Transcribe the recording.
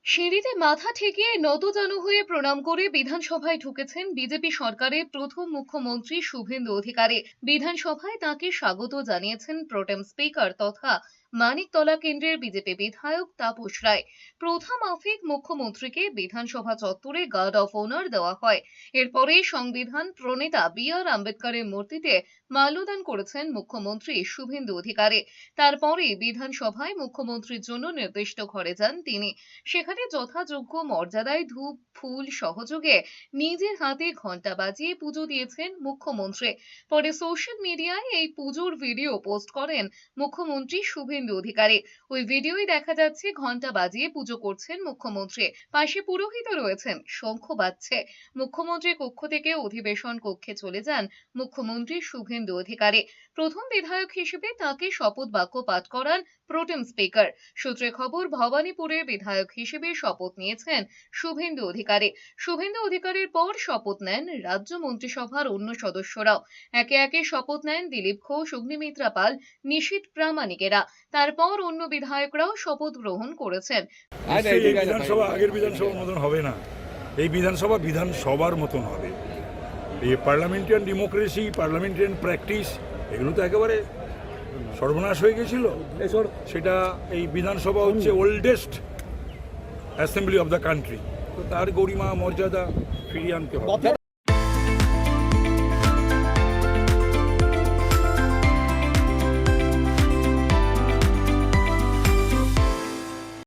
সিঁড়িতে মাথা ঠেকিয়ে নতজানু হয়ে প্রণাম করে বিধানসভায় ঢুকেছেন বিজেপি সরকারের প্রথম মুখ্যমন্ত্রী শুভেন্দু অধিকারী। বিধানসভায় তাঁকে স্বাগত জানিয়েছেন প্রোটেম স্পিকার তথা মানিকতলা কেন্দ্রের বিজেপি বিধায়ক তাপস রায়। প্রথম মাফিক মুখ্যমন্ত্রীকে বিধানসভা চত্বরে গার্ড অফ অনার দেওয়া হয়। এরপরে সংবিধান প্রণেতা বি.আর. আম্বেদকরের মূর্তিতে মাল্যদান করেছেন মুখ্যমন্ত্রী শুভেন্দু অধিকারী। তারপরে বিধানসভায় মুখ্যমন্ত্রীর জন্য নির্দিষ্ট ঘরে যান তিনি। সেখানে যথাযোগ্য মর্যাদায় ধূপ ফুল সহযোগে নিজের হাতে ঘণ্টা বাজিয়ে পুজো দিয়েছেন মুখ্যমন্ত্রী। পরে সোশ্যাল মিডিয়ায় এই পুজোর ভিডিও পোস্ট করেন মুখ্যমন্ত্রী শুভেন্দু অধিকারী। ওই ভিডিওয় দেখা যাচ্ছে ঘণ্টা বাজিয়ে পুজো করছেন মুখ্যমন্ত্রী, পাশে পুরোহিত রয়েছেন, শঙ্খ বাজছে। মুখ্যমন্ত্রীর কক্ষ থেকে অধিবেশন কক্ষে চলে যান মুখ্যমন্ত্রী শুভেন্দু অধিকারী। প্রথম বিধায়ক হিসেবে তাকে শপথ বাক্য পাঠ করান প্রোটেম স্পিকার। সূত্রে খবর, ভবানীপুরের বিধায়ক হিসেবে শপথ নিয়েছেন শুভেন্দু অধিকারী। শুভেন্দু অধিকারীর পর শপথ নেন রাজ্য মন্ত্রিসভার অন্য সদস্যরাও। একে একে শপথ নেন দিলীপ ঘোষ, অগ্নিমিত্রা পাল, নিশীথ প্রামাণিকেরা। তারপর অন্য বিধায়করাও শপথ গ্রহণ করেছেন। এই বিধানসভা আগের বিধানসভার মতন হবে না, এই বিধানসভা বিধানসভার মতন হবে। এই পার্লামেন্টারিয়ান ডেমোক্রেসি, পার্লামেন্টারিয়ান প্র্যাকটিস, এগুলো তো একেবারে সর্বনাশ হয়ে গেছিল। সেটা এই বিধানসভা হচ্ছে oldest assembly of the country, তো তার গরিমা মর্যাদা ফিরিয়ে আনতে হবে।